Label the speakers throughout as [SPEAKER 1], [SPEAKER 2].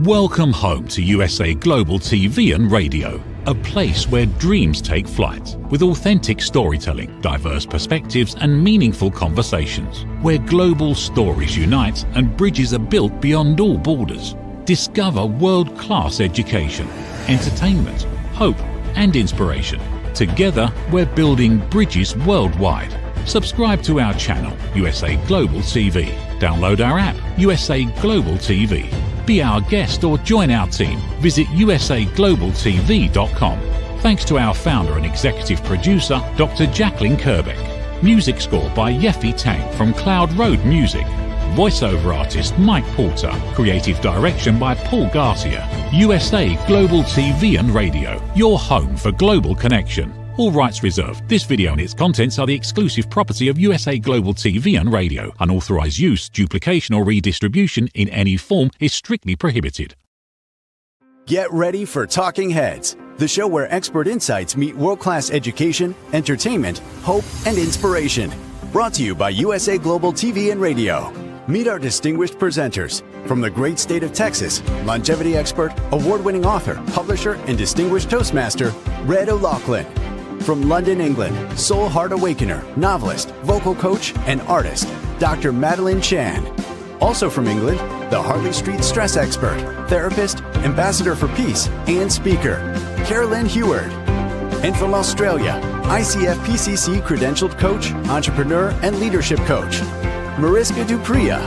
[SPEAKER 1] Welcome home to USA Global TV and Radio, a place where dreams take flight, with authentic storytelling, diverse perspectives and meaningful conversations, where global stories unite and bridges are built beyond all borders. Discover world-class education, entertainment, hope and inspiration. Together, we're building bridges worldwide. Subscribe to our channel, USA Global TV. Download our app, USA Global TV. Be our guest or join our team. Visit usaglobaltv.com. Thanks to our founder and executive producer, Dr. Jacqueline Kerbeck. Music score by Yeffy Tang from Cloud Road Music. Voiceover artist Mike Porter. Creative direction by Paul Garcia. USA Global TV and Radio. Your home for global connection. All rights reserved. This video and its contents are the exclusive property of USA Global TV and Radio. Unauthorized use, duplication or redistribution in any form is strictly prohibited.
[SPEAKER 2] Get ready for Talking Heads, the show where expert insights meet world-class education, entertainment, hope, and inspiration. Brought to you by USA Global TV and Radio. Meet our distinguished presenters. From the great state of Texas, longevity expert, award-winning author, publisher, and distinguished Toastmaster, Red O'Loughlin. From London, England, soul heart awakener, novelist, vocal coach, and artist, Dr. Madeline Chan. Also from England, the Harley Street Stress Expert, therapist, ambassador for peace, and speaker, Carolyn Heward. And from Australia, ICF PCC credentialed coach, entrepreneur, and leadership coach, Mariska Dupria.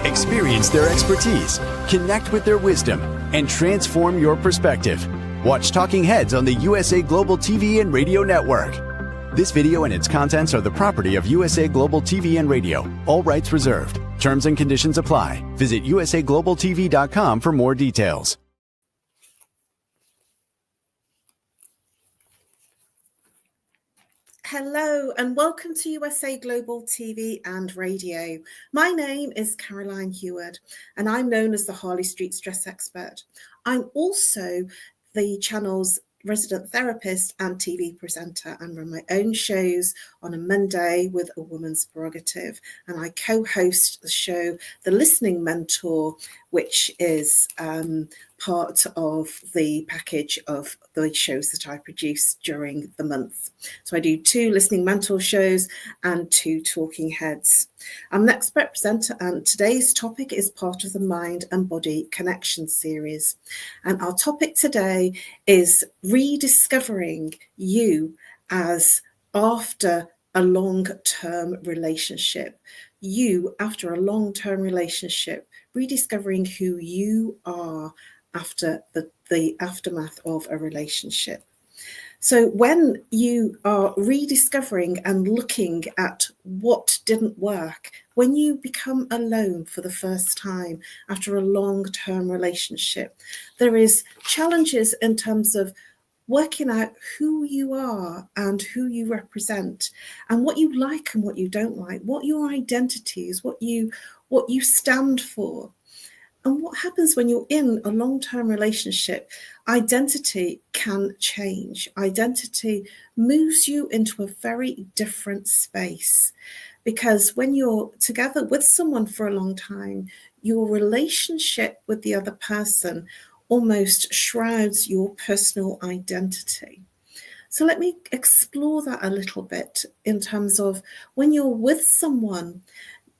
[SPEAKER 2] Experience their expertise, connect with their wisdom, and transform your perspective. Watch Talking Heads on the USA Global TV and Radio Network. This video and its contents are the property of USA Global TV and Radio. All rights reserved. Terms and conditions apply. Visit usaglobaltv.com for more details.
[SPEAKER 3] Hello and welcome to USA Global TV and Radio. My name is Caroline Heward and I'm known as the Harley Street Stress Expert. I'm also the channel's resident therapist and TV presenter and run my own shows on a Monday with a woman's prerogative. And I co-host the show, The Listening Mentor, which is part of the package of the shows that I produce during the month. So I do 2 Listening Mentor shows and 2 Talking Heads. I'm an expert presenter and today's topic is part of the Mind and Body Connection series. And our topic today is rediscovering you as after a long-term relationship. You after a long-term relationship, rediscovering who you are after the aftermath of a relationship. So when you are rediscovering and looking at what didn't work, when you become alone for the first time after a long-term relationship, there is challenges in terms of working out who you are and who you represent and what you like and what you don't like, what your identity is, what you stand for. And what happens when you're in a long-term relationship, identity can change. Identity moves you into a very different space because when you're together with someone for a long time, your relationship with the other person almost shrouds your personal identity. So let me explore that a little bit in terms of when you're with someone,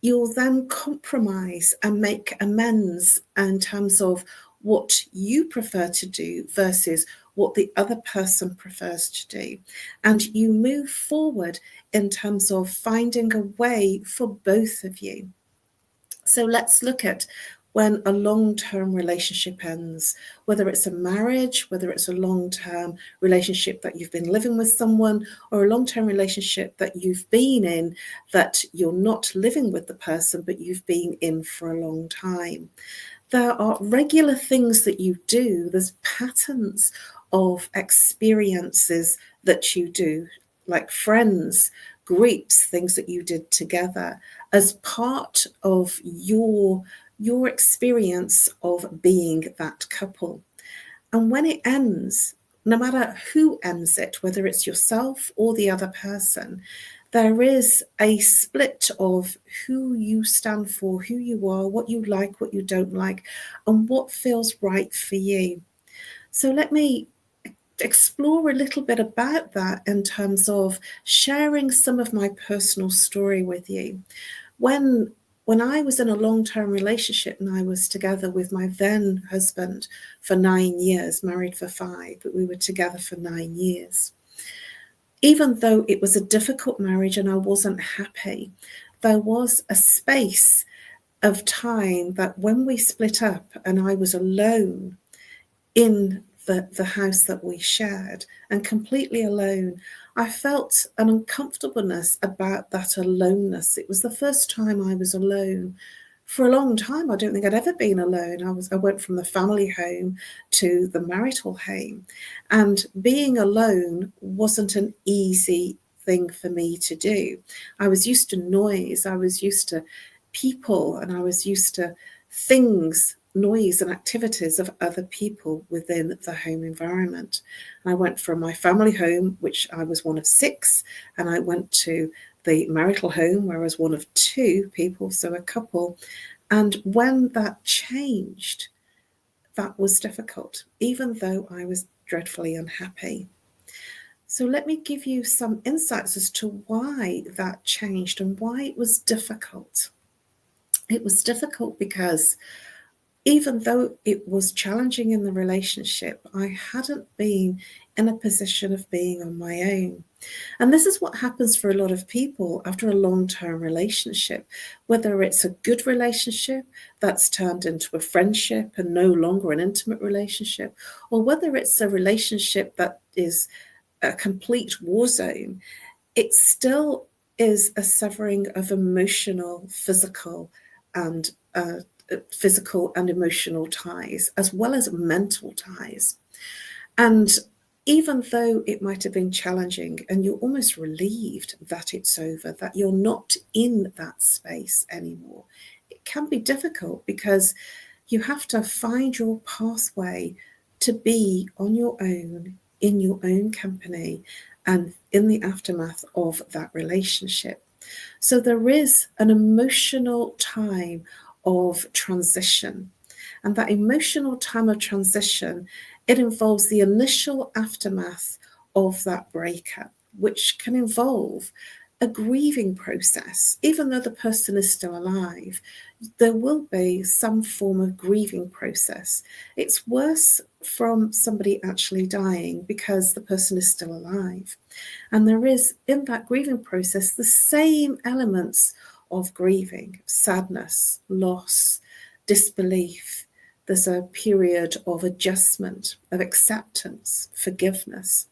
[SPEAKER 3] you'll then compromise and make amends in terms of what you prefer to do versus what the other person prefers to do. And you move forward in terms of finding a way for both of you. So let's look at when a long-term relationship ends, whether it's a marriage, whether it's a long-term relationship that you've been living with someone, or a long-term relationship that you've been in that you're not living with the person, but you've been in for a long time. There are regular things that you do. There's patterns of experiences that you do, like friends, groups, things that you did together as part of your experience of being that couple. And when it ends, no matter who ends it, whether it's yourself or the other person, there is a split of who you stand for, who you are, what you like, what you don't like, and what feels right for you. So let me explore a little bit about that in terms of sharing some of my personal story with you. When I was in a long-term relationship and I was together with my then husband for 9 years, married for 5, but we were together for 9 years. Even though it was a difficult marriage and I wasn't happy, there was a space of time that when we split up and I was alone in the house that we shared and completely alone, I felt an uncomfortableness about that aloneness. It was the first time I was alone for a long time. I don't think I'd ever been alone. I went from the family home to the marital home, and being alone wasn't an easy thing for me to do. I was used to noise, I was used to people, and I was used to things, noise and activities of other people within the home environment. And I went from my family home, which I was one of 6, and I went to the marital home where I was one of 2 people, so a couple. And when that changed, that was difficult, even though I was dreadfully unhappy. So let me give you some insights as to why that changed and why it was difficult. It was difficult because even though it was challenging in the relationship, I hadn't been in a position of being on my own. And this is what happens for a lot of people after a long-term relationship, whether it's a good relationship that's turned into a friendship and no longer an intimate relationship, or whether it's a relationship that is a complete war zone, it still is a severing of emotional, physical and emotional ties, as well as mental ties. And even though it might have been challenging and you're almost relieved that it's over, that you're not in that space anymore, it can be difficult because you have to find your pathway to be on your own, in your own company, and in the aftermath of that relationship. So there is an emotional time of transition. And that emotional time of transition, it involves the initial aftermath of that breakup, which can involve a grieving process. Even though the person is still alive, there will be some form of grieving process. It's worse from somebody actually dying because the person is still alive. And there is, in that grieving process, the same elements of grieving: sadness, loss, disbelief. There's a period of adjustment, of acceptance, forgiveness.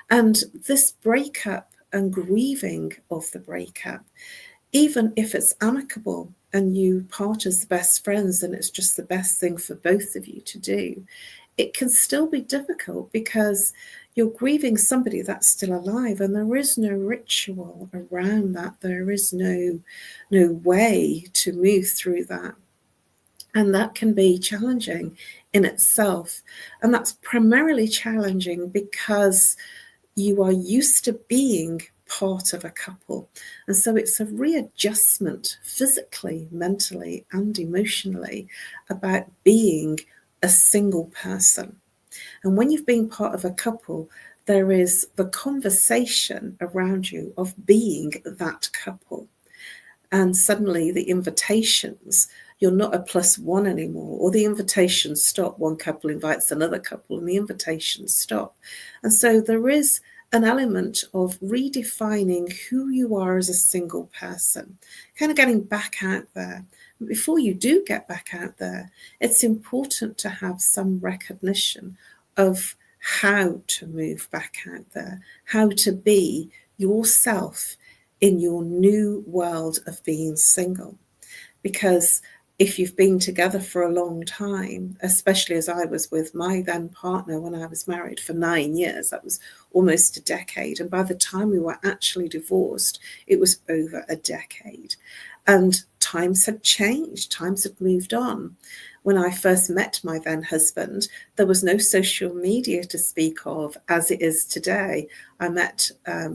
[SPEAKER 3] And this breakup and grieving of the breakup, even if it's amicable and you part as the best friends and it's just the best thing for both of you to do, it can still be difficult because you're grieving somebody that's still alive, and there is no ritual around that. There is no way to move through that. And that can be challenging in itself. And that's primarily challenging because you are used to being part of a couple. And so it's a readjustment physically, mentally, and emotionally about being a single person. And when you've been part of a couple, there is the conversation around you of being that couple. And suddenly the invitations, you're not a +1 anymore, or the invitations stop. One couple invites another couple and the invitations stop. And so there is an element of redefining who you are as a single person, kind of getting back out there. Before you do get back out there, it's important to have some recognition of how to move back out there, how to be yourself in your new world of being single. Because if you've been together for a long time, especially as I was with my then partner when I was married for 9 years, that was almost a decade. And by the time we were actually divorced, it was over a decade. And times had changed, times had moved on. when I first met my then husband, there was no social media to speak of as it is today. I met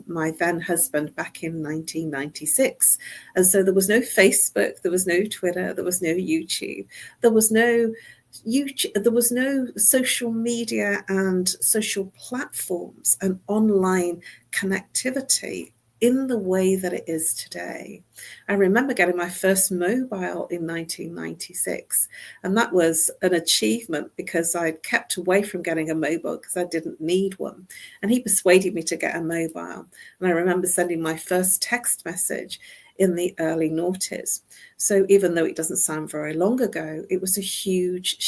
[SPEAKER 3] my then husband back in 1996. And so there was no Facebook, there was no Twitter, there was no YouTube, there was no social media and social platforms and online connectivity in the way that it is today. I remember getting my first mobile in 1996, and that was an achievement because I'd kept away from getting a mobile because I didn't need one. And he persuaded me to get a mobile. And I remember sending my first text message in the early noughties. So even though it doesn't sound very long ago, it was a huge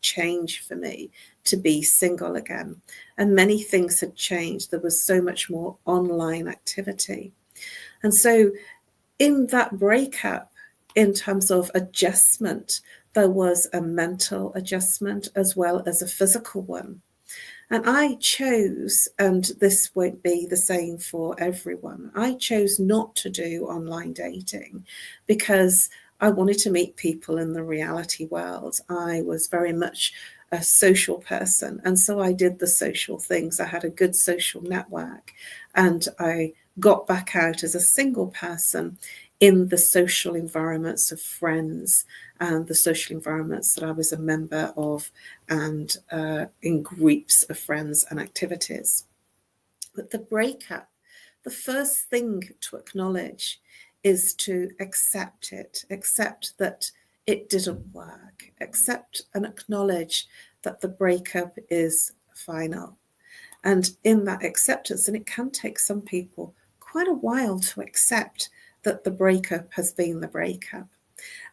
[SPEAKER 3] change for me to be single again. And many things had changed. There was so much more online activity. And so in that breakup, in terms of adjustment, there was a mental adjustment as well as a physical one. And I chose, and this won't be the same for everyone, I chose not to do online dating because I wanted to meet people in the reality world. I was very much a social person, and so I did the social things. I had a good social network, and I got back out as a single person in the social environments of friends and the social environments that I was a member of, and in groups of friends and activities. But the breakup, the first thing to acknowledge is to accept it, accept that it didn't work, accept and acknowledge that the breakup is final. And in that acceptance, and it can take some people quite a while to accept that the breakup has been the breakup.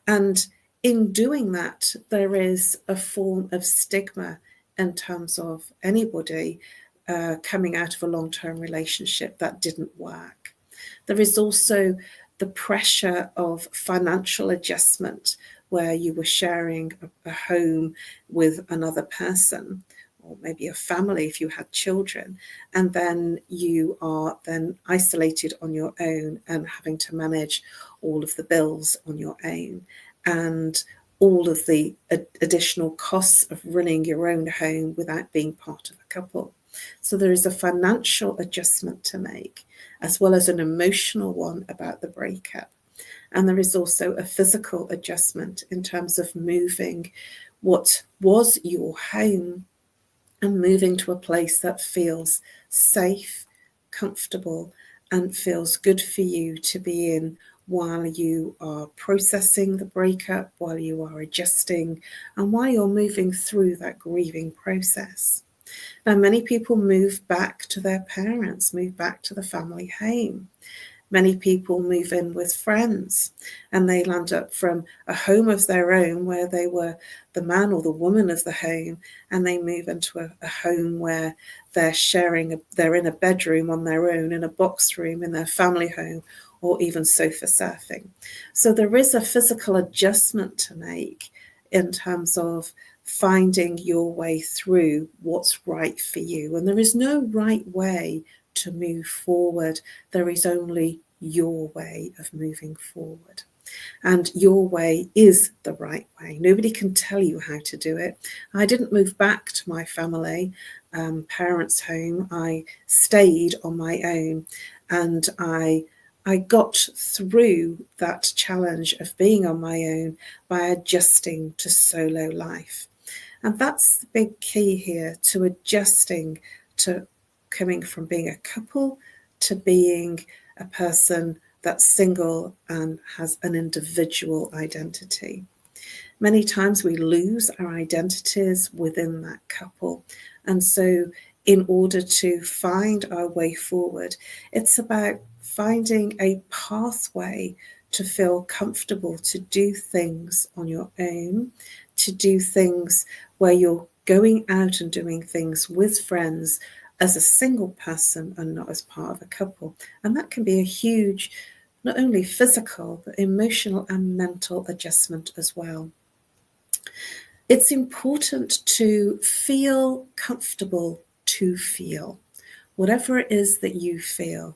[SPEAKER 3] And in doing that, there is a form of stigma in terms of anybody coming out of a long-term relationship that didn't work. There is also the pressure of financial adjustment, where you were sharing a home with another person, or maybe a family if you had children, and then you are then isolated on your own and having to manage all of the bills on your own and all of the additional costs of running your own home without being part of a couple. So there is a financial adjustment to make, as well as an emotional one about the breakup. And there is also a physical adjustment in terms of moving what was your home and moving to a place that feels safe, comfortable, and feels good for you to be in while you are processing the breakup, while you are adjusting, and while you're moving through that grieving process. Now, many people move back to their parents, move back to the family home. Many people move in with friends, and they land up from a home of their own where they were the man or the woman of the home, and they move into a home where they're in a bedroom on their own, in a box room in their family home, or even sofa surfing. So there is a physical adjustment to make in terms of finding your way through what's right for you. And there is no right way to move forward. There is only your way of moving forward. And your way is the right way. Nobody can tell you how to do it. I didn't move back to my family parents' home. I stayed on my own, and I got through that challenge of being on my own by adjusting to solo life. And that's the big key here, to adjusting to coming from being a couple to being a person that's single and has an individual identity. Many times we lose our identities within that couple. And so in order to find our way forward, it's about finding a pathway to feel comfortable to do things on your own, to do things where you're going out and doing things with friends as a single person and not as part of a couple. And that can be a huge, not only physical, but emotional and mental adjustment as well. It's important to feel comfortable to feel, whatever it is that you feel,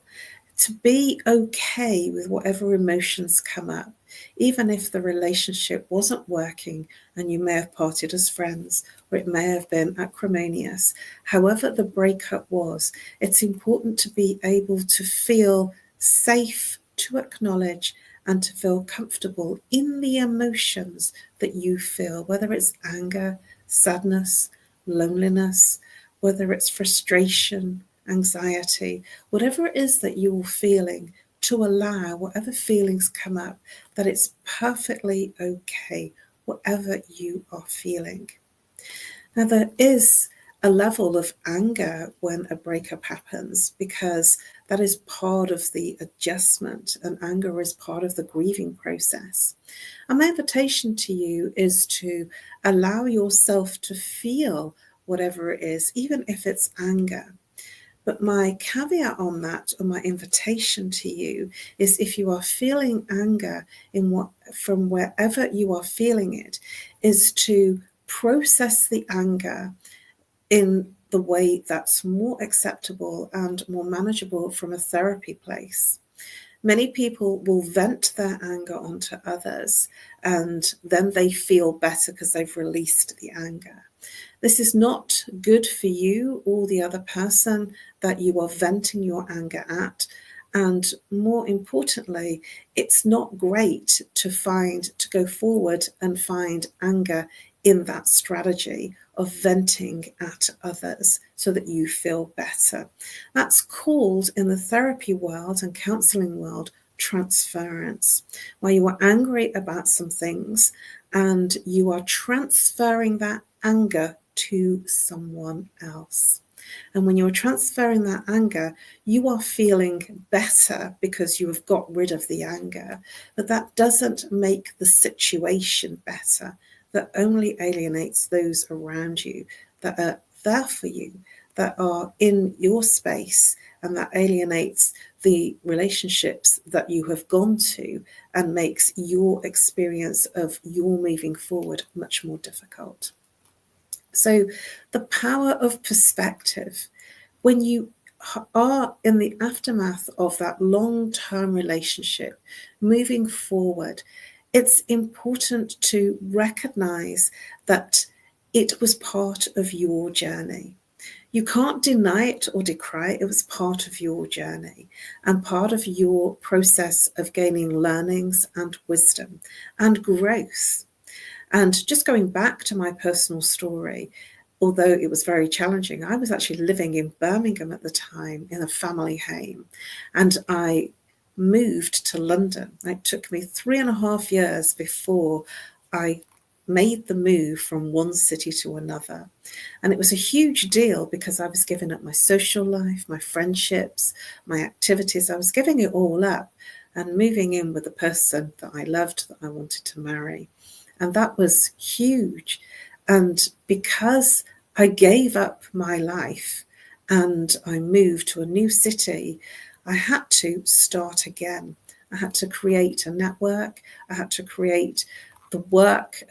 [SPEAKER 3] to be okay with whatever emotions come up. even if the relationship wasn't working and you may have parted as friends, or it may have been acrimonious. However the breakup was, it's important to be able to feel safe, to acknowledge and to feel comfortable in the emotions that you feel, whether it's anger, sadness, loneliness, whether it's frustration, anxiety, whatever it is that you're feeling, to allow whatever feelings come up, that it's perfectly okay, whatever you are feeling. Now, there is a level of anger when a breakup happens, because that is part of the adjustment, and anger is part of the grieving process. And my invitation to you is to allow yourself to feel whatever it is, even if it's anger. But my caveat on that, or my invitation to you, is if you are feeling anger from wherever you are feeling it, is to process the anger in the way that's more acceptable and more manageable from a therapy place. Many people will vent their anger onto others, and then they feel better because they've released the anger. This is not good for you or the other person that you are venting your anger at. And more importantly, it's not great to go forward and find anger in that strategy of venting at others so that you feel better. That's called, in the therapy world and counseling world, transference, where you are angry about some things and you are transferring that anger to someone else. And when you're transferring that anger, you are feeling better because you have got rid of the anger. But that doesn't make the situation better. That only alienates those around you that are there for you, that are in your space, and that alienates the relationships that you have gone to and makes your experience of your moving forward much more difficult. So the power of perspective, when you are in the aftermath of that long-term relationship, moving forward, it's important to recognize that it was part of your journey. You can't deny it or decry it. It was part of your journey and part of your process of gaining learnings and wisdom and growth. And just going back to my personal story, although it was very challenging, I was actually living in Birmingham at the time in a family home, and I moved to London. It took me 3.5 years before I made the move from one city to another. And it was a huge deal because I was giving up my social life, my friendships, my activities. I was giving it all up and moving in with the person that I loved, that I wanted to marry. And that was huge. And because I gave up my life and I moved to a new city, I had to start again. I had to create a network. I had to create the work,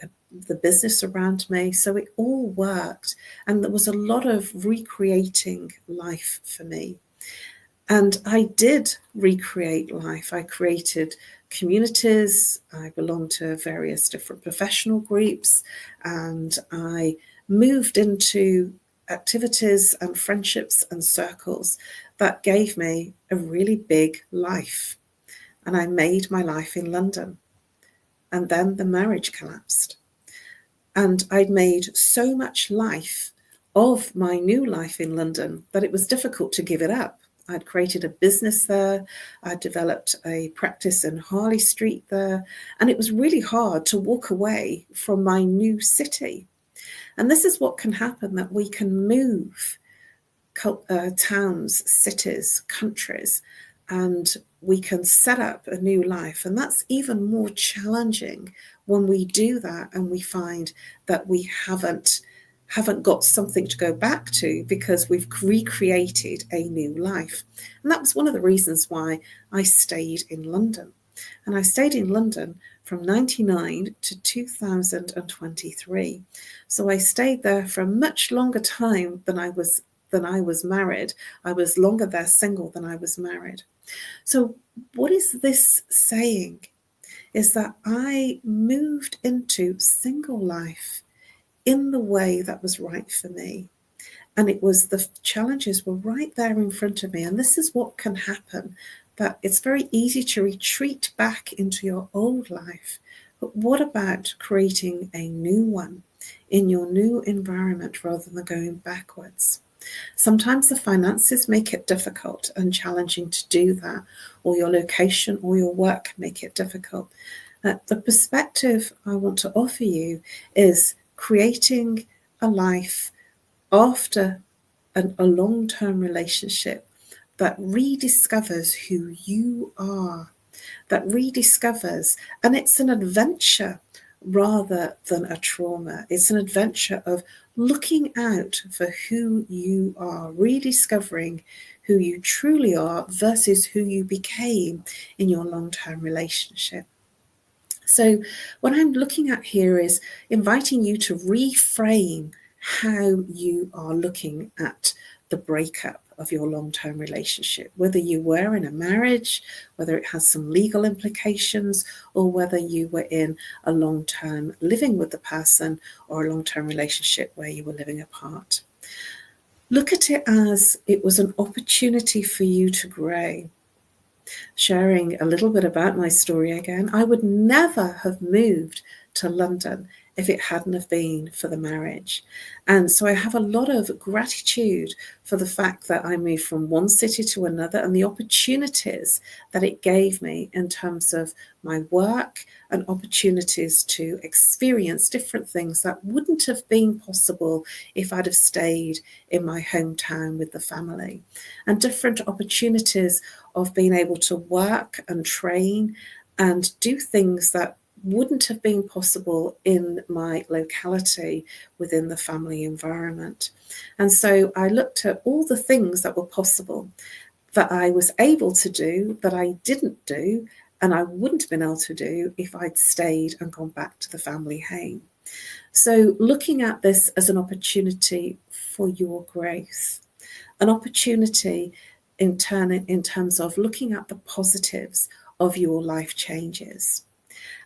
[SPEAKER 3] the business around me. So it all worked. And there was a lot of recreating life for me. And I did recreate life. I created communities. I belonged to various different professional groups, and I moved into activities and friendships and circles that gave me a really big life. And I made my life in London. And then the marriage collapsed. And I'd made so much life of my new life in London that it was difficult to give it up. I'd created a business there. I developed a practice in Harley Street there. And it was really hard to walk away from my new city. And this is what can happen, that we can move towns, cities, countries, and we can set up a new life. And that's even more challenging when we do that and we find that we haven't got something to go back to because we've recreated a new life. And that was one of the reasons why I stayed in London. And I stayed in London from 1999 to 2023. So I stayed there for a much longer time than I was married. I was longer there single than I was married. So what is this saying? is that I moved into single life in the way that was right for me. And it was, the challenges were right there in front of me. And this is what can happen, that it's very easy to retreat back into your old life. But what about creating a new one in your new environment rather than going backwards? Sometimes the finances make it difficult and challenging to do that, or your location or your work make it difficult. The perspective I want to offer you is creating a life after a long-term relationship that rediscovers who you are, that rediscovers, and it's an adventure rather than a trauma. It's an adventure of looking out for who you are, rediscovering who you truly are versus who you became in your long-term relationship. So what I'm looking at here is inviting you to reframe how you are looking at the breakup of your long-term relationship, whether you were in a marriage, whether it has some legal implications, or whether you were in a long-term living with the person or a long-term relationship where you were living apart. Look at it as it was an opportunity for you to grow. Sharing a little bit about my story again, I would never have moved to London if it hadn't have been for the marriage. And so I have a lot of gratitude for the fact that I moved from one city to another and the opportunities that it gave me in terms of my work and opportunities to experience different things that wouldn't have been possible if I'd have stayed in my hometown with the family, and different opportunities of being able to work and train and do things that wouldn't have been possible in my locality within the family environment. And so I looked at all the things that were possible that I was able to do that I didn't do and I wouldn't have been able to do if I'd stayed and gone back to the family home. So looking at this as an opportunity for your growth, an opportunity in terms of looking at the positives of your life changes.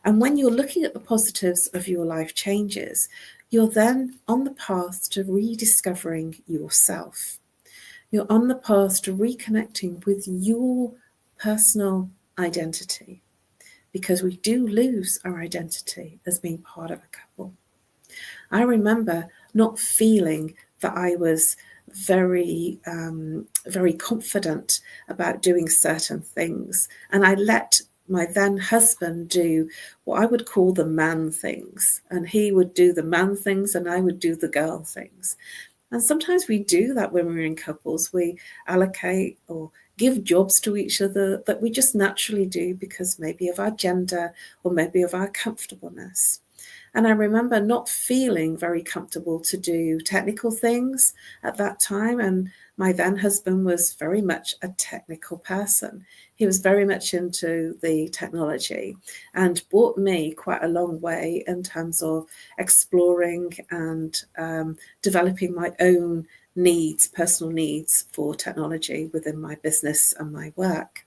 [SPEAKER 3] And when you're looking at the positives of your life changes, you're then on the path to rediscovering yourself. You're on the path to reconnecting with your personal identity, because we do lose our identity as being part of a couple. I remember not feeling that I was very confident about doing certain things, and I let my then husband do what I would call the man things, and he would do the man things and I would do the girl things. And sometimes we do that when we're in couples. We allocate or give jobs to each other that we just naturally do because maybe of our gender or maybe of our comfortableness. And I remember not feeling very comfortable to do technical things at that time. And my then husband was very much a technical person. He was very much into the technology and brought me quite a long way in terms of exploring and developing my own needs, personal needs for technology within my business and my work.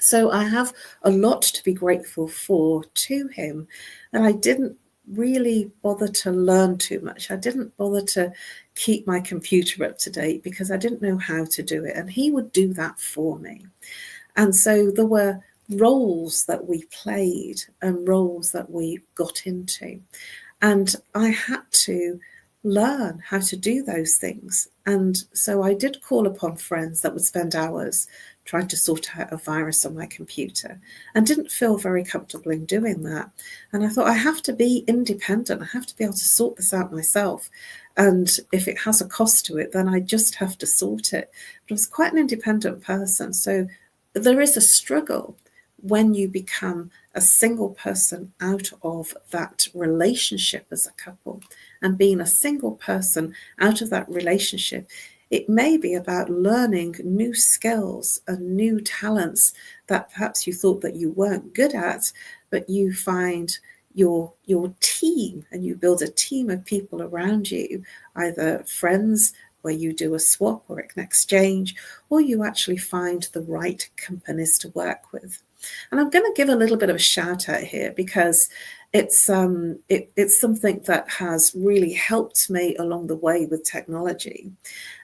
[SPEAKER 3] So I have a lot to be grateful for to him, and I didn't really bother to learn too much. I didn't bother to keep my computer up to date because I didn't know how to do it, and he would do that for me. And so there were roles that we played and roles that we got into, and I had to learn how to do those things. And so I did call upon friends that would spend hours trying to sort out a virus on my computer, and didn't feel very comfortable in doing that. And I thought, I have to be independent. I have to be able to sort this out myself. And if it has a cost to it, then I just have to sort it. But I was quite an independent person. So there is a struggle when you become a single person out of that relationship as a couple, and being a single person out of that relationship. It may be about learning new skills and new talents that perhaps you thought that you weren't good at, but you find your team, and you build a team of people around you, either friends where you do a swap or an exchange, or you actually find the right companies to work with. And I'm going to give a little bit of a shout out here because it's something that has really helped me along the way with technology.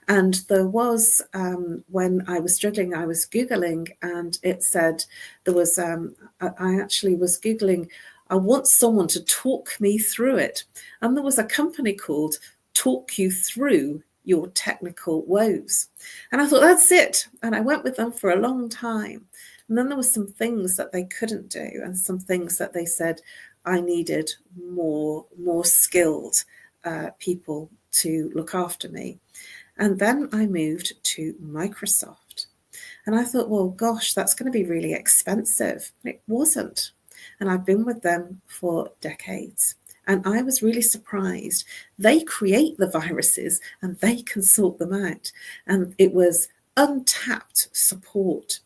[SPEAKER 3] And there was, when I was struggling, I was Googling, and it said there was, I actually was Googling, I want someone to talk me through it. And there was a company called Talk You Through Your Technical Woes. And I thought, that's it. And I went with them for a long time. And then there were some things that they couldn't do, and some things that they said I needed more skilled people to look after me. And then I moved to Microsoft. And I thought, well, gosh, that's going to be really expensive. It wasn't. And I've been with them for decades. And I was really surprised. They create the viruses and they can sort them out. And it was untapped support.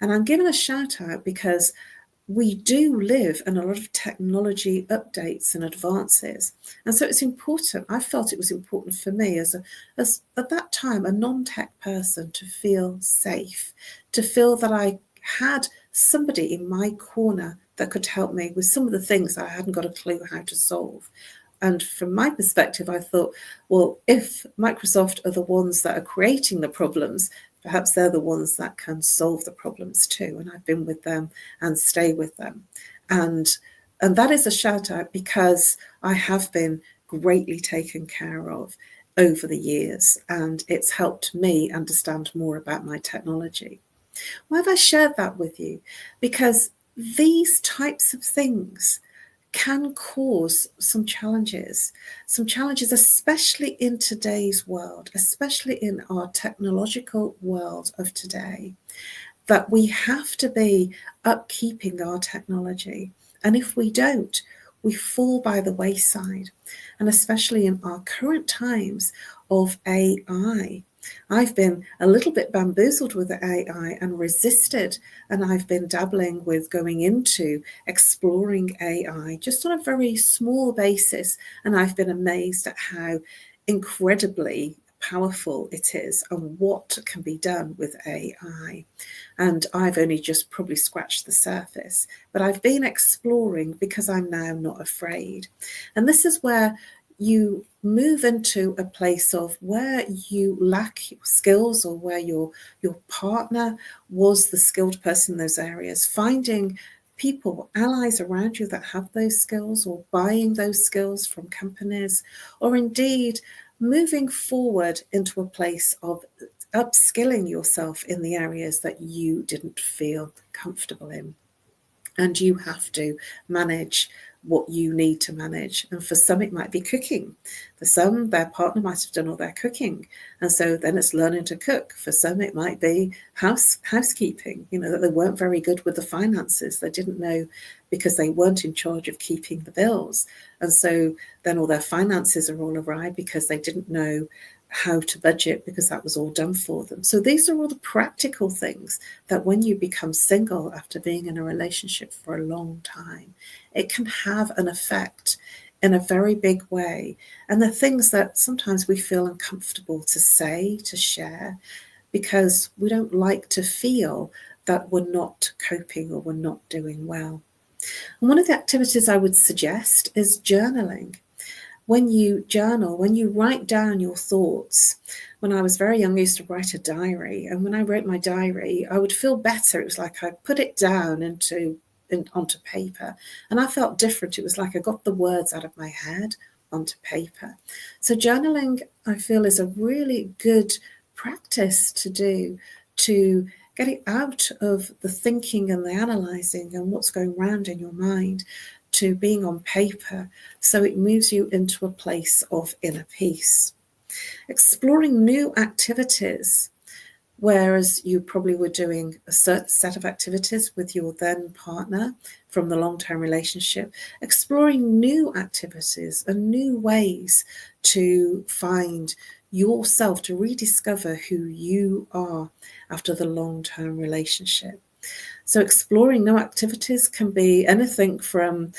[SPEAKER 3] And I'm giving a shout out because we do live in a lot of technology updates and advances. And so it's important. I felt it was important for me as at that time, a non-tech person, to feel safe, to feel that I had somebody in my corner that could help me with some of the things that I hadn't got a clue how to solve. And from my perspective, I thought, well, if Microsoft are the ones that are creating the problems, perhaps they're the ones that can solve the problems too. And I've been with them and stay with them. And that is a shout out because I have been greatly taken care of over the years, and it's helped me understand more about my technology. Why have I shared that with you? Because these types of things can cause some challenges, especially in today's world, especially in our technological world of today, that we have to be upkeeping our technology. And if we don't, we fall by the wayside. And especially in our current times of AI, I've been a little bit bamboozled with the AI and resisted, and I've been dabbling with going into exploring AI just on a very small basis, and I've been amazed at how incredibly powerful it is and what can be done with AI. And I've only just probably scratched the surface, but I've been exploring because I'm now not afraid. And this is where you move into a place of where you lack skills, or where your partner was the skilled person in those areas, finding people, allies around you that have those skills, or buying those skills from companies, or indeed moving forward into a place of upskilling yourself in the areas that you didn't feel comfortable in. And you have to manage what you need to manage. And for some, it might be cooking. For some, their partner might have done all their cooking. And so then it's learning to cook. For some, it might be housekeeping, that they weren't very good with the finances. They didn't know because they weren't in charge of keeping the bills. And so then all their finances are all awry because they didn't know how to budget, because that was all done for them. So these are all the practical things that when you become single after being in a relationship for a long time, it can have an effect in a very big way. And the things that sometimes we feel uncomfortable to say, to share, because we don't like to feel that we're not coping or we're not doing well. And one of the activities I would suggest is journaling. When you journal, when you write down your thoughts. When I was very young, I used to write a diary. And when I wrote my diary, I would feel better. It was like I put it down onto paper. And I felt different. It was like I got the words out of my head onto paper. So journaling, I feel, is a really good practice to do, to get it out of the thinking and the analysing and what's going around in your mind, to being on paper, so it moves you into a place of inner peace. Exploring new activities, whereas you probably were doing a certain set of activities with your then partner from the long-term relationship, exploring new activities and new ways to find yourself, to rediscover who you are after the long-term relationship. So exploring new activities can be anything from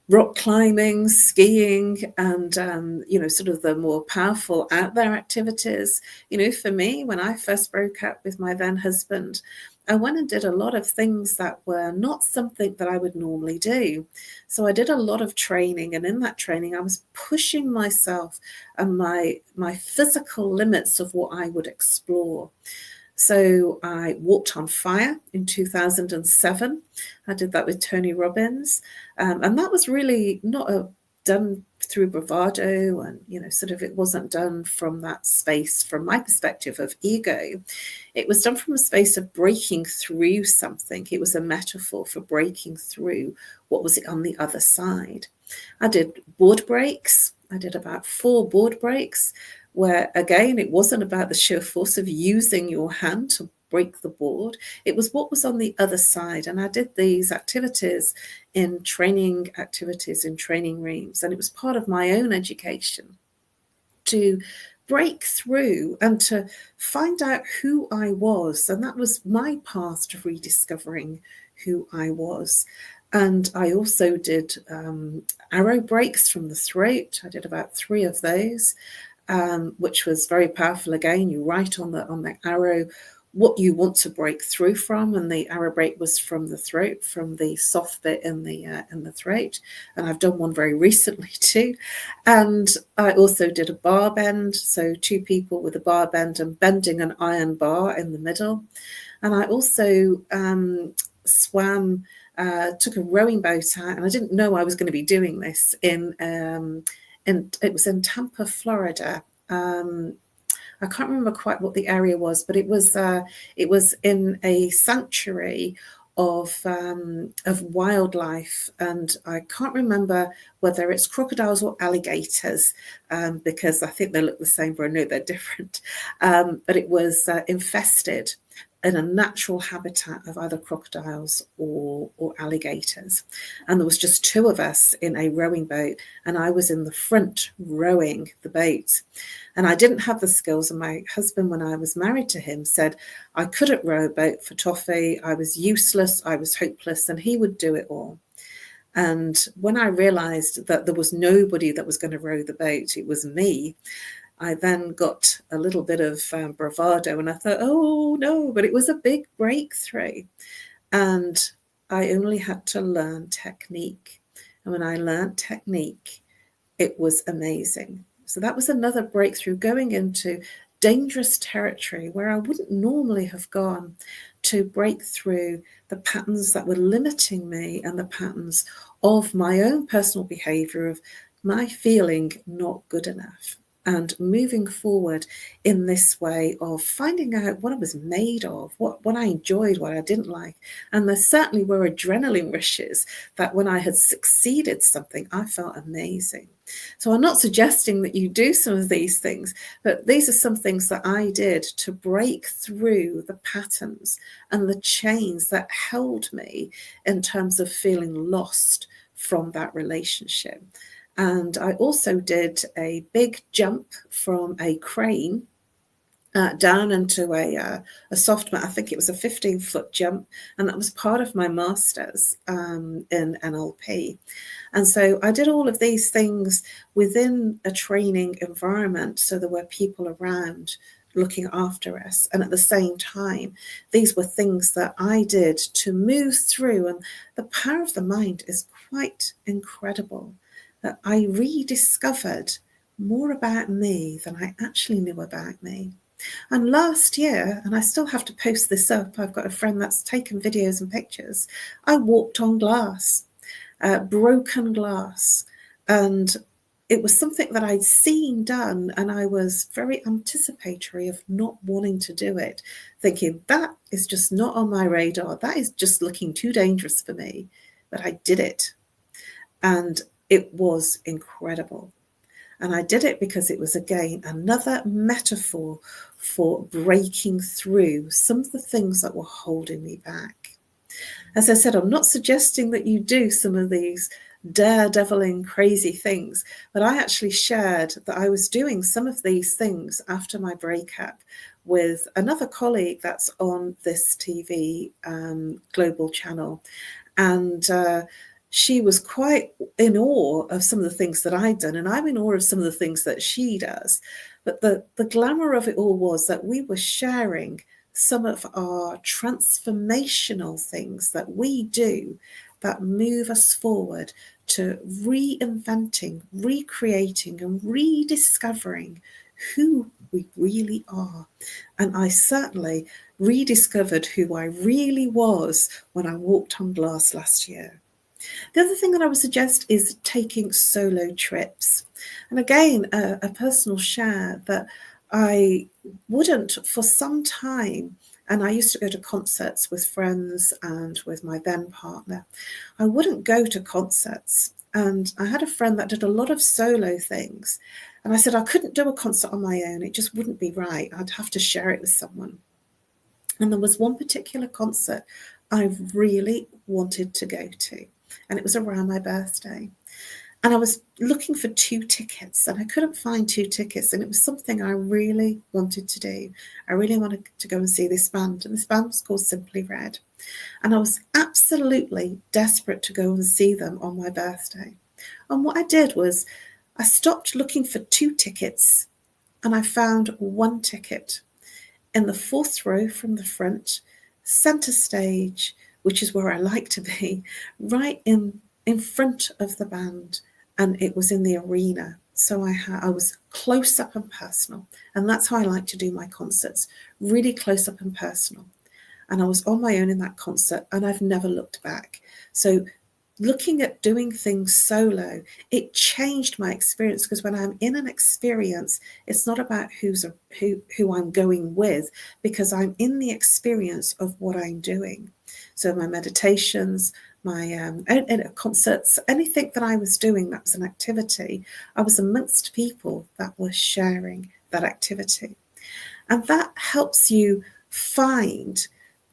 [SPEAKER 3] rock climbing, skiing, and, sort of the more powerful out there activities. For me, when I first broke up with my then husband, I went and did a lot of things that were not something that I would normally do. So I did a lot of training, and in that training I was pushing myself and my physical limits of what I would explore. So I walked on fire in 2007. I did that with Tony Robbins. And that was really not done through bravado, and, sort of, it wasn't done from that space, from my perspective, of ego. It was done from a space of breaking through something. It was a metaphor for breaking through what was on the other side. I did board breaks. I did about 4 board breaks, where, again, it wasn't about the sheer force of using your hand to break the board. It was what was on the other side. And I did these activities in training rooms. And it was part of my own education to break through and to find out who I was. And that was my path to rediscovering who I was. And I also did arrow breaks from the throat. I did about 3 of those. Which was very powerful. Again, you write on the arrow what you want to break through from, and the arrow break was from the throat, from the soft bit in the throat. And I've done one very recently too. And I also did a bar bend, so 2 people with a bar bend and bending an iron bar in the middle. And I also swam. Took a rowing boat out, and I didn't know I was going to be doing this and it was in Tampa, Florida. I can't remember quite what the area was, but it was in a sanctuary of wildlife, and I can't remember whether it's crocodiles or alligators, because I think they look the same, but I know they're different. But it was infested in a natural habitat of either crocodiles or alligators. And there was just 2 of us in a rowing boat, and I was in the front rowing the boat. And I didn't have the skills, and my husband, when I was married to him, said I couldn't row a boat for toffee. I was useless, I was hopeless, and he would do it all. And when I realized that there was nobody that was going to row the boat, it was me, I then got a little bit of bravado, and I thought, oh no, but it was a big breakthrough. And I only had to learn technique. And when I learned technique, it was amazing. So that was another breakthrough, going into dangerous territory where I wouldn't normally have gone, to break through the patterns that were limiting me and the patterns of my own personal behavior, of my feeling not good enough. And moving forward in this way of finding out what I was made of, what I enjoyed, what I didn't like. And there certainly were adrenaline rushes that when I had succeeded something, I felt amazing. So I'm not suggesting that you do some of these things, but these are some things that I did to break through the patterns and the chains that held me in terms of feeling lost from that relationship. And I also did a big jump from a crane down into a soft mat. I think it was a 15-foot jump, and that was part of my master's in NLP. And so I did all of these things within a training environment, so there were people around looking after us. And at the same time, these were things that I did to move through. And the power of the mind is quite incredible. That I rediscovered more about me than I actually knew about me. And last year, and I still have to post this up, I've got a friend that's taken videos and pictures, I walked on glass, broken glass. And it was something that I'd seen done, and I was very anticipatory of not wanting to do it, thinking that is just not on my radar. That is just looking too dangerous for me. But I did it. And it was incredible. And I did it because it was, again, another metaphor for breaking through some of the things that were holding me back. As I said, I'm not suggesting that you do some of these daredeviling, crazy things, but I actually shared that I was doing some of these things after my breakup with another colleague that's on this TV global channel. And she was quite in awe of some of the things that I'd done, and I'm in awe of some of the things that she does. But the glamour of it all was that we were sharing some of our transformational things that we do that move us forward to reinventing, recreating, and rediscovering who we really are. And I certainly rediscovered who I really was when I walked on glass last year. The other thing that I would suggest is taking solo trips. And again, a personal share that I wouldn't for some time, and I used to go to concerts with friends and with my then partner. I wouldn't go to concerts. And I had a friend that did a lot of solo things. And I said I couldn't do a concert on my own. It just wouldn't be right. I'd have to share it with someone. And there was one particular concert I really wanted to go to. And it was around my birthday. And I was looking for 2 tickets and I couldn't find 2 tickets. And it was something I really wanted to do. I really wanted to go and see this band. And this band was called Simply Red. And I was absolutely desperate to go and see them on my birthday. And what I did was I stopped looking for 2 tickets and I found 1 ticket in the 4th row from the front, centre stage, which is where I like to be, right in front of the band. And it was in the arena. So I was close up and personal. And that's how I like to do my concerts, really close up and personal. And I was on my own in that concert and I've never looked back. So looking at doing things solo, it changed my experience, because when I'm in an experience, it's not about who I'm going with, because I'm in the experience of what I'm doing. So my meditations, my concerts, anything that I was doing that was an activity, I was amongst people that were sharing that activity. And that helps you find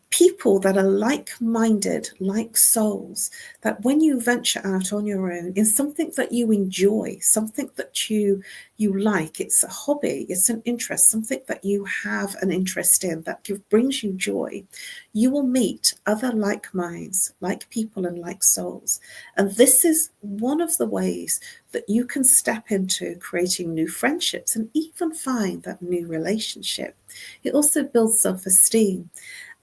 [SPEAKER 3] people that are like-minded, like souls, that when you venture out on your own in something that you enjoy, something that you like, it's a hobby, it's an interest, something that you have an interest in that brings you joy, you will meet other like minds, like people and like souls. And this is one of the ways that you can step into creating new friendships and even find that new relationship. It also builds self-esteem.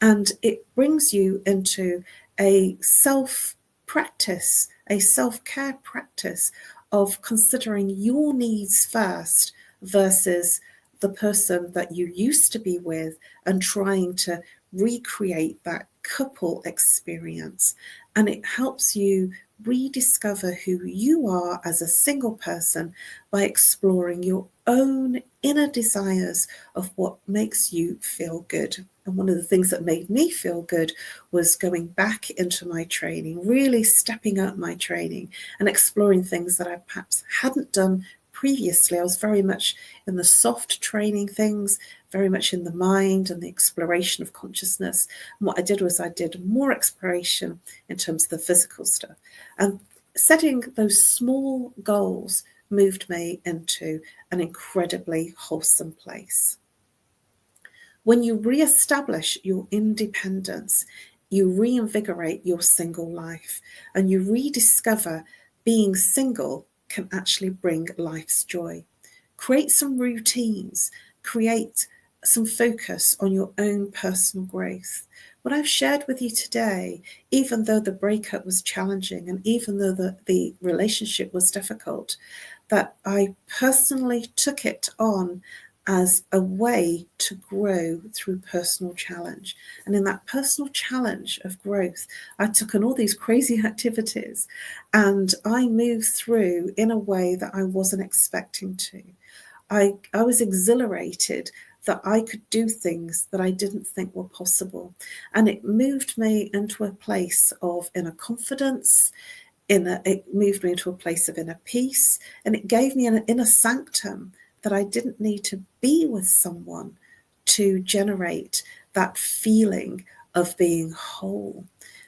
[SPEAKER 3] And it brings you into a self-practice, a self-care practice of considering your needs first versus the person that you used to be with, and trying to recreate that couple experience. And it helps you rediscover who you are as a single person by exploring your own inner desires of what makes you feel good. And one of the things that made me feel good was going back into my training, really stepping up my training and exploring things that I perhaps hadn't done previously. I was very much in the soft training things, very much in the mind and the exploration of consciousness. And what I did was I did more exploration in terms of the physical stuff. And setting those small goals moved me into an incredibly wholesome place. When you re-establish your independence, you reinvigorate your single life, and you rediscover being single can actually bring life's joy. Create some routines, create some focus on your own personal growth. What I've shared with you today, even though the breakup was challenging and even though the relationship was difficult, that I personally took it on as a way to grow through personal challenge. And in that personal challenge of growth, I took on all these crazy activities and I moved through in a way that I wasn't expecting to. I was exhilarated that I could do things that I didn't think were possible. And it moved me into a place of inner confidence, it moved me into a place of inner peace, and it gave me an inner sanctum that I didn't need to be with someone to generate that feeling of being whole.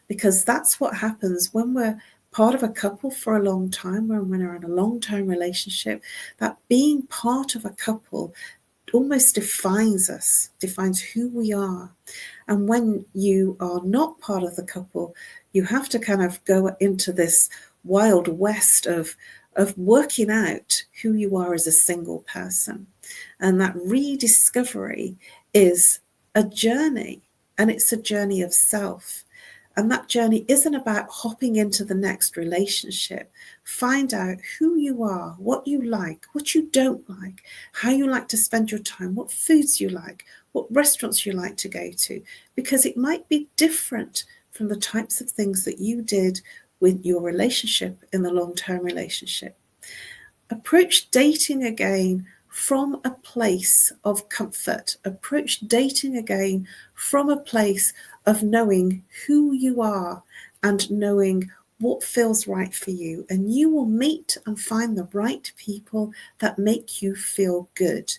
[SPEAKER 3] Because that's what happens when we're part of a couple for a long time, when we're in a long-term relationship, that being part of a couple almost defines us, defines who we are. And when you are not part of the couple, you have to kind of go into this wild west of working out who you are as a single person. And that rediscovery is a journey, and it's a journey of self. And that journey isn't about hopping into the next relationship. Find out who you are, what you like, what you don't like, how you like to spend your time, what foods you like, what restaurants you like to go to, because it might be different from the types of things that you did with your relationship in the long-term relationship. Approach dating again from a place of comfort. Approach dating again from a place of knowing who you are and knowing what feels right for you. And you will meet and find the right people that make you feel good,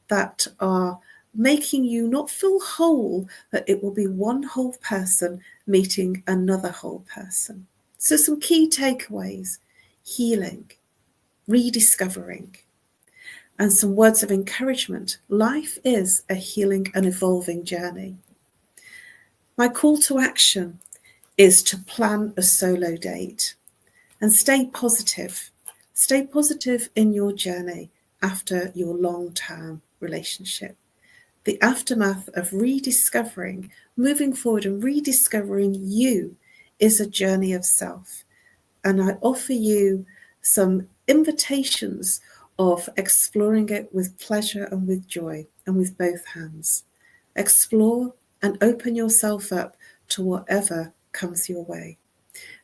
[SPEAKER 3] that are making you not feel whole, but it will be one whole person meeting another whole person. So some key takeaways: healing, rediscovering, and some words of encouragement. Life is a healing and evolving journey. My call to action is to plan a solo date and stay positive. Stay positive in your journey after your long-term relationship. The aftermath of rediscovering, moving forward and rediscovering you is a journey of self. And I offer you some invitations of exploring it with pleasure and with joy and with both hands. Explore and open yourself up to whatever comes your way.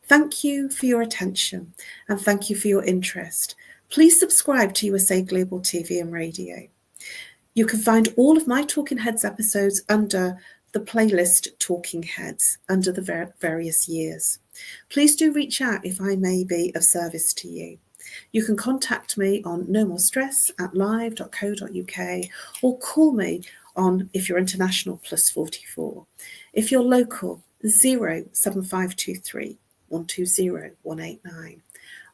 [SPEAKER 3] Thank you for your attention and thank you for your interest. Please subscribe to USA Global TV and Radio. You can find all of my Talking Heads episodes under the playlist Talking Heads under the various years. Please do reach out if I may be of service to you. You can contact me on nomorstress@live.co.uk or call me on, if you're international, +44. If you're local, 07523 120 189.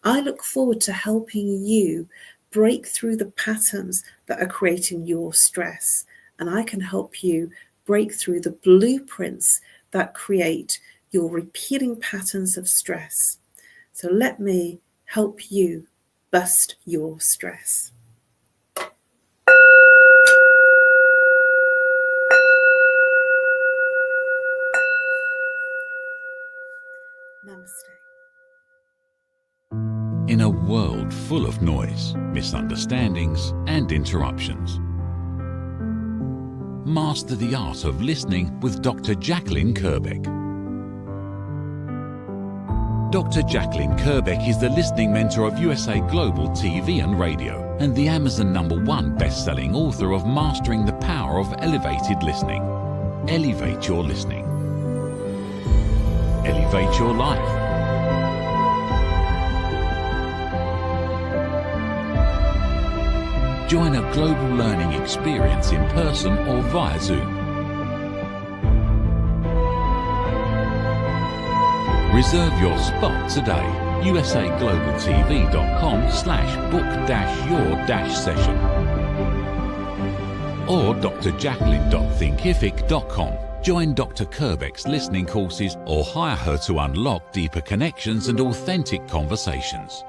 [SPEAKER 3] I look forward to helping you break through the patterns that are creating your stress, and I can help you break through the blueprints that create your repeating patterns of stress. So let me help you bust your stress. Namaste.
[SPEAKER 1] In a world full of noise, misunderstandings, and interruptions, master the art of listening with Dr. Jacqueline Kerbeck. Dr. Jacqueline Kerbeck is the listening mentor of USA Global TV and Radio and the Amazon #1 best-selling author of Mastering the Power of Elevated Listening. Elevate your listening. Elevate your life. Join a global learning experience in person or via Zoom. Reserve your spot today. usaglobaltv.com/book-your-session or drjacqueline.thinkific.com. Join Dr. Kerbeck's listening courses or hire her to unlock deeper connections and authentic conversations.